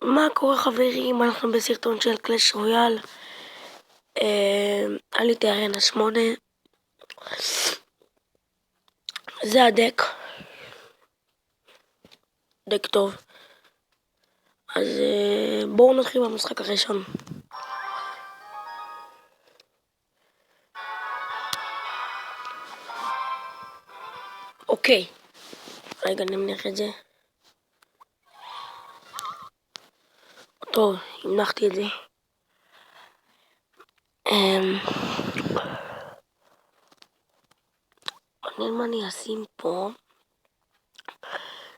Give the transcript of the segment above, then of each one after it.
מה קורה חברים? אנחנו בסרטון של קלאש רויאל. עליתי ארנה 8. זה הדק. דק טוב. אז בואו נתחיל במשחק הראשון. אוקיי. רגע נמנח את זה. טוב, המנחתי את זה. מה אני אשים פה?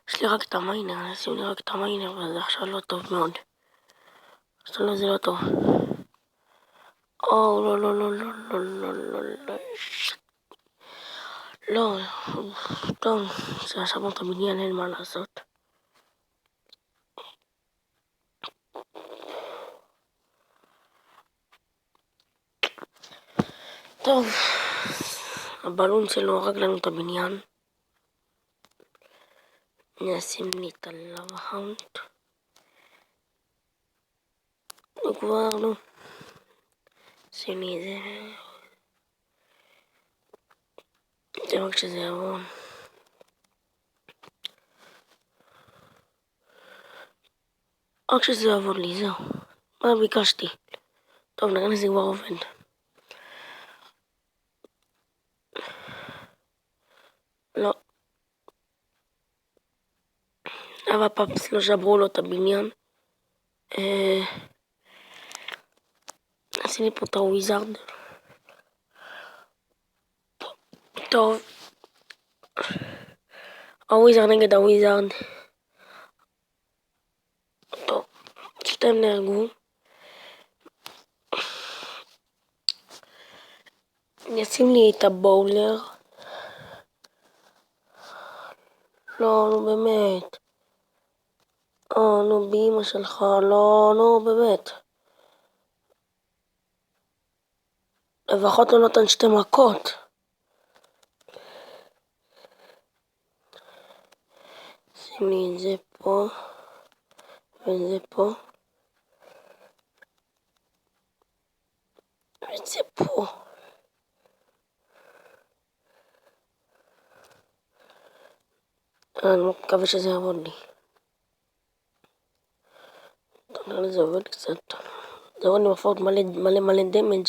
יש לי רק את המיינר, אני אשים לי רק את המיינר, וזה עכשיו לא טוב מאוד. עכשיו זה לא טוב. לא, לא, לא, לא, לא, לא, לא, לא. לא, טוב, זה עכשיו את הבניין, אין מה לעשות. טוב, הבלון שלו הרג לנו את הבניין. נשים לי את הלאבה האונט. כבר לא. שים לי את זה. זה רק שזה יבוא. רק שזה יעבוד לי, זהו. מה ביקשתי? טוב, נראה לי זה כבר עובד. לא. אבל פאפס לא שברו לו את הבניין. נשים לי פה את הוויזארד. טוב. הוויזארד נגד הוויזארד. טוב. שתיים נהרגו. נשים לי את הבאולר. לא, נו באמת. נו באמא שלך, לא, נו באמת. לפחות לא נותן 2 מכות. שים לי את זה פה. וזה פה. ואת זה פה. אני מקווה שזה יעבוד לי. נראה לי זה עובד קצת. זה עובד לי מפות מלא דמג'.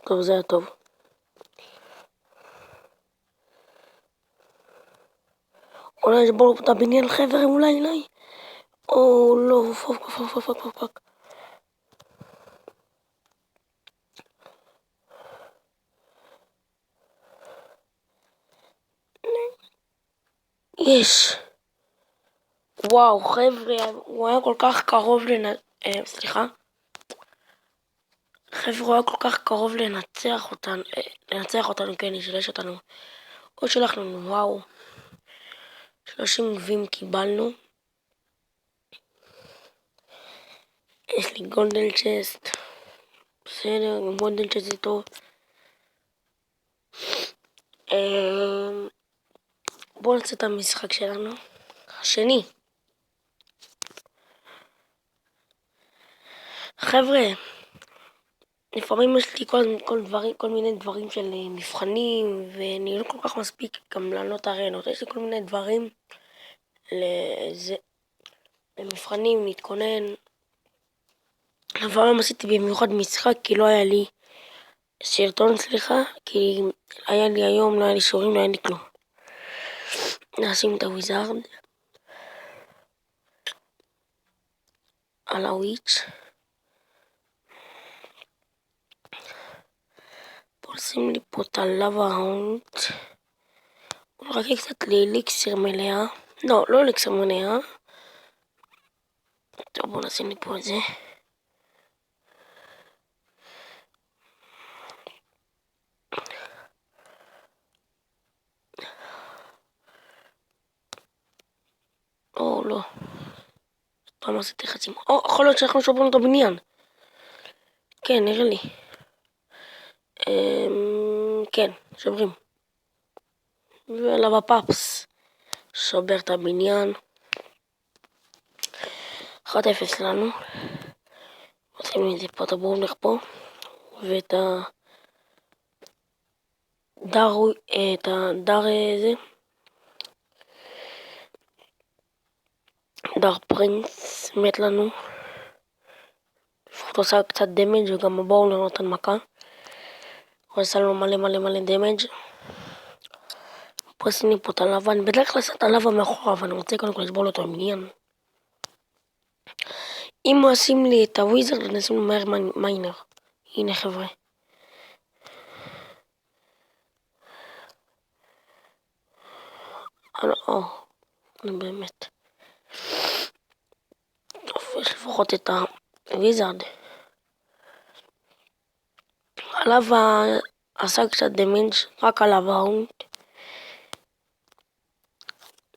טוב, זה היה טוב. אולי ישבור את הבניין חבר, אולי. לא, פוק. יש. וואו, חבר'ה, הוא היה כל כך קרוב סליחה. חבר'ה, הוא היה כל כך קרוב לנצח אותנו, כן, לשלש אותנו. הוא שלח לנו, וואו. 30 גבים קיבלנו. יש לי גולדן צ'סט. בסדר, גולדן צ'סט זה טוב. בואו נצא את המשחק שלנו. השני. חבר'ה, לפעמים יש לי כל מיני דברים של מבחנים, ואני לא כל כך מספיק גם לענות ארנות. יש לי כל מיני דברים למבחנים, להתכונן. לפעמים עשיתי במיוחד משחק, כי לא היה לי סרטון, כי היה לי היום, לא היה לי שיעורים, לא היה לי כלום. נשים את הוויזארד על הוויץ'. בואו נשים לי פה את הלאבה האונט. רק קצת לאליקסיר מלאה. לא אליקסיר מלאה. טוב, בואו נשים לי פה את זה. לא. פעם עשיתי חצים. יכול להיות שאנחנו שוברים את הבניין. כן, נראה לי. כן, שוברים. ולבה פאפס שובר את הבניין. 1-0 לנו. עושים לי את זה פה, את הברומלך פה, ואת דר פרינס מת לנו. לפחות עושה קצת דמג' וגם הברומלך נותן מכה. הוא עושה לנו מלא דמג'. פה עשינו פה את הלבה, אני בדרך כלל עושה את הלבה מאחורה, אבל אני רוצה קודם כל לשבור לו את הבניין. אם הוא עושים לי את הוויזרד, אני אשים לו מהר מיינר. הנה חבר'ה. באמת. טוב, יש לפחות את הוויזרד. הלבה עשה קצת דמנג' רק על הוואונד.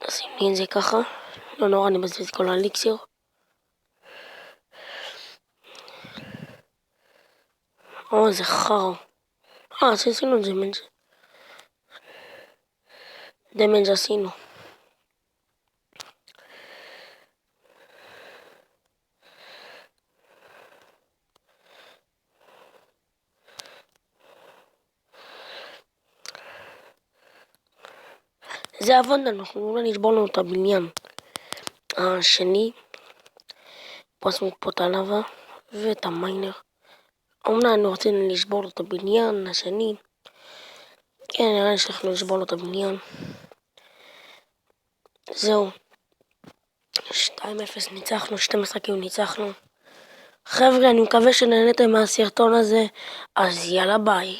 נשים לי את זה ככה. לא נורא, אני מבזבז כל האליקסיר. זה חר. עשינו דמנג'. דמנג' עשינו. זה עבוד, אנחנו אולי נשבור לנו את הבניין. השני. פה עשינו פה את הלבה ואת המיינר. אומנם אני רוצה לשבור לו את הבניין השני. כן, נראה לי שאנחנו לשבור לו את הבניין. זהו. 2-0 ניצחנו, 2 משחקים ניצחנו. חבר'ה, אני מקווה שנהנתם מהסרטון הזה, אז יאללה ביי.